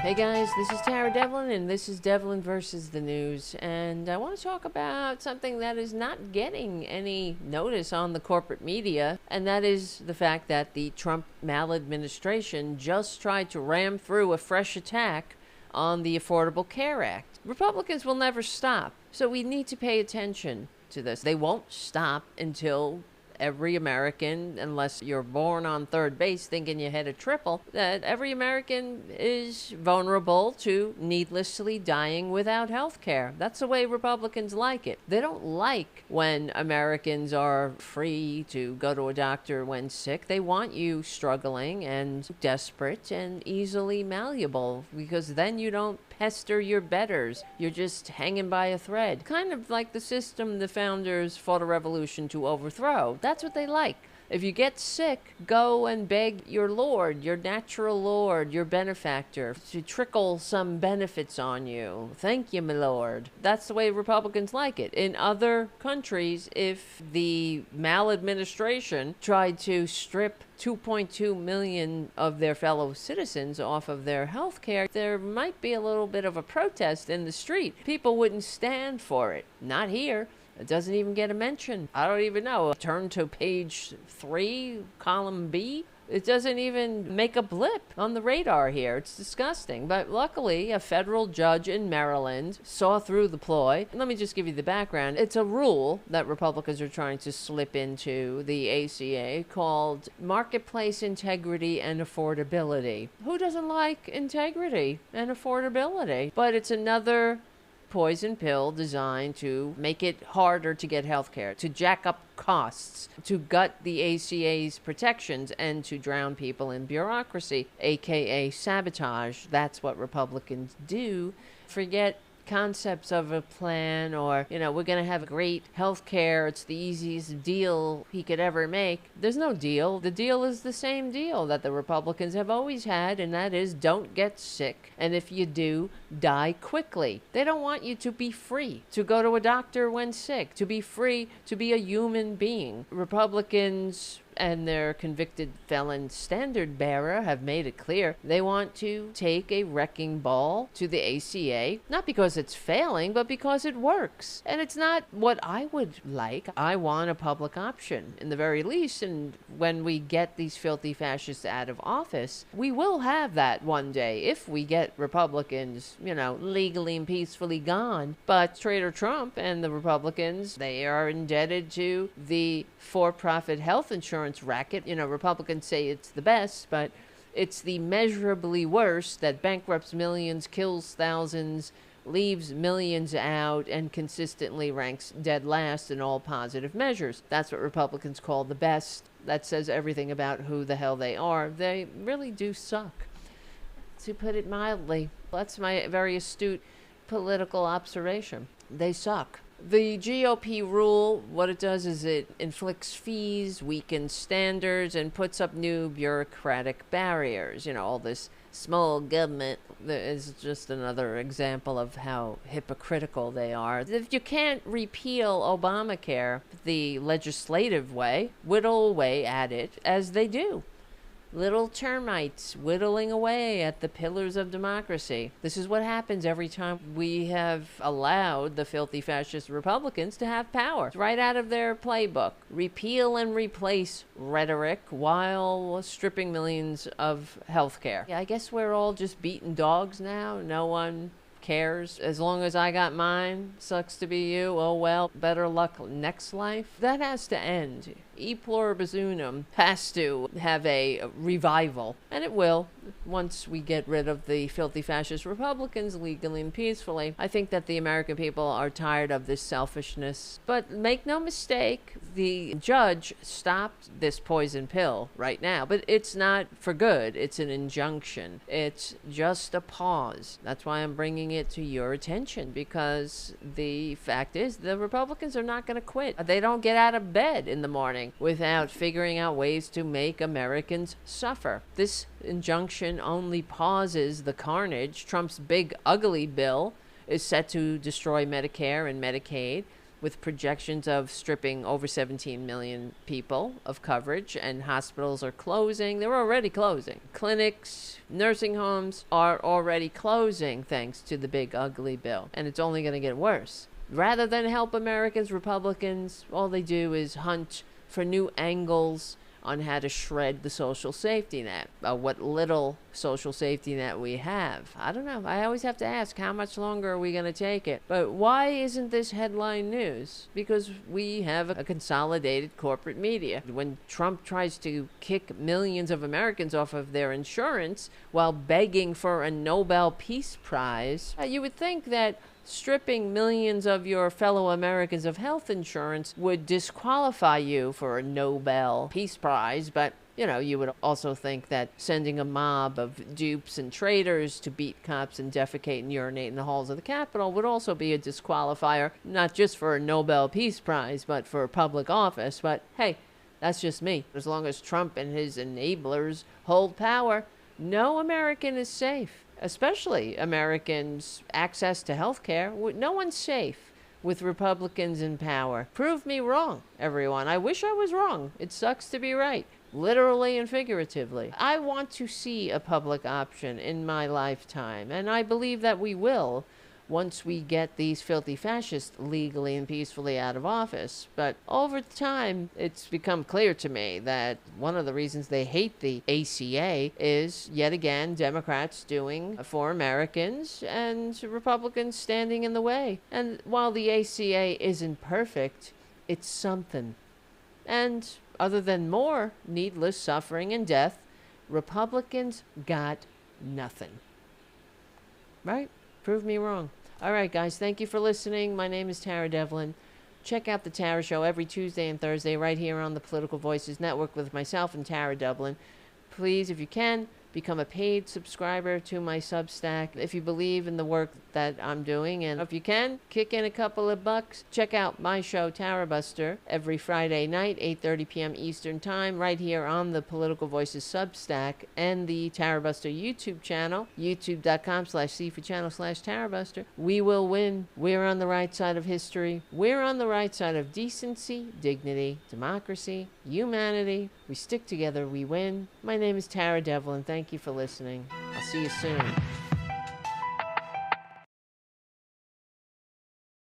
Hey guys, this is Tara Devlin, and this is Devlin versus the News. And I want to talk about something that is not getting any notice on the corporate media, and that is the fact that the Trump maladministration just tried to ram through a fresh attack on the Affordable Care Act. Republicans will never stop, so we need to pay attention to this. They won't stop until every American, unless you're born on third base thinking you hit a triple, that every American is vulnerable to needlessly dying without health care. That's the way Republicans like it. They don't like when Americans are free to go to a doctor when sick. They want you struggling and desperate and easily malleable, because then you don't pester your betters. You're just hanging by a thread. Kind of like the system the founders fought a revolution to overthrow. That's what they like. If you get sick, go and beg your lord, your natural lord, your benefactor, to trickle some benefits on you. Thank you, my lord. That's the way Republicans like it. In other countries, if the maladministration tried to strip 2.2 million of their fellow citizens off of their health care, there might be a little bit of a protest in the street. People wouldn't stand for it. Not here. It doesn't even get a mention. I don't even know. Turn to page 3, column B. It doesn't even make a blip on the radar here. It's disgusting. But luckily, a federal judge in Maryland saw through the ploy. Let me just give you the background. It's a rule that Republicans are trying to slip into the ACA called Marketplace Integrity and Affordability. Who doesn't like integrity and affordability? But it's another poison pill designed to make it harder to get health care, to jack up costs, to gut the ACA's protections, and to drown people in bureaucracy, aka sabotage. That's what Republicans do. Forget concepts of a plan, or, we're going to have great health care. It's the easiest deal he could ever make. There's no deal. The deal is the same deal that the Republicans have always had, and that is don't get sick. And if you do, die quickly. They don't want you to be free to go to a doctor when sick, to be free to be a human being. Republicans and their convicted felon standard bearer have made it clear they want to take a wrecking ball to the ACA, not because it's failing, but because it works. And it's not what I would like. I want a public option, in the very least, and when we get these filthy fascists out of office, we will have that one day, if we get Republicans, legally and peacefully gone. But Trader Trump and the Republicans, they are indebted to the for-profit health insurance racket. Republicans say it's the best, but it's the measurably worst that bankrupts millions, kills thousands, leaves millions out, and consistently ranks dead last in all positive measures. That's what Republicans call the best. That says everything about who the hell they are. They really do suck, to put it mildly. That's my very astute political observation. They suck. The GOP rule, what it does is it inflicts fees, weakens standards, and puts up new bureaucratic barriers. All this small government is just another example of how hypocritical they are. If you can't repeal Obamacare the legislative way, whittle away at it as they do. Little termites whittling away at the pillars of democracy. This is what happens every time we have allowed the filthy fascist Republicans to have power. It's right out of their playbook. Repeal and replace rhetoric while stripping millions of health care. I guess we're all just beaten dogs now. No one cares. As long as I got mine, sucks to be you. Oh well, better luck next life. That has to end. E pluribus unum has to have a revival, and it will once we get rid of the filthy fascist Republicans legally and peacefully. I think that the American people are tired of this selfishness. But make no mistake, the judge stopped this poison pill right now, but it's not for good. It's an injunction. It's just a pause. That's why I'm bringing it to your attention, because the fact is the Republicans are not going to quit. They don't get out of bed in the morning without figuring out ways to make Americans suffer. This injunction only pauses the carnage. Trump's big ugly bill is set to destroy Medicare and Medicaid. with projections of stripping over 17 million people of coverage, and hospitals are closing. They're already closing. Clinics, nursing homes are already closing thanks to the big ugly bill, and it's only going to get worse. Rather than help Americans, Republicans, all they do is hunt for new angles on how to shred the social safety net, what little social safety net we have. I don't know. I always have to ask, how much longer are we going to take it? But why isn't this headline news? Because we have a consolidated corporate media. When Trump tries to kick millions of Americans off of their insurance while begging for a Nobel Peace Prize, you would think that stripping millions of your fellow Americans of health insurance would disqualify you for a Nobel Peace Prize, but you would also think that sending a mob of dupes and traitors to beat cops and defecate and urinate in the halls of the Capitol would also be a disqualifier, not just for a Nobel Peace Prize, but for public office. But hey, that's just me. As long as Trump and his enablers hold power, no American is safe. Especially Americans' access to health care. No one's safe with Republicans in power. Prove me wrong, everyone. I wish I was wrong. It sucks to be right, literally and figuratively. I want to see a public option in my lifetime, and I believe that we will once we get these filthy fascists legally and peacefully out of office. But over time, it's become clear to me that one of the reasons they hate the ACA is, yet again, Democrats doing for Americans and Republicans standing in the way. And while the ACA isn't perfect, it's something. And other than more needless suffering and death, Republicans got nothing. Right? Prove me wrong. All right, guys, thank you for listening. My name is Tara Devlin. Check out The Tara Show every Tuesday and Thursday right here on the Political Voices Network with myself and Tara Devlin. Please, if you can, become a paid subscriber to my Substack if you believe in the work that I'm doing. And if you can, kick in a couple of bucks. Check out my show, Tara Buster, every Friday night, 8:30 p.m. Eastern Time, right here on the Political Voices Substack and the Tara Buster YouTube channel, youtube.com/c4channel/TaraBuster. We will win. We're on the right side of history. We're on the right side of decency, dignity, democracy, humanity. We stick together, we win. My name is Tara Devlin. Thank you for listening. I'll see you soon.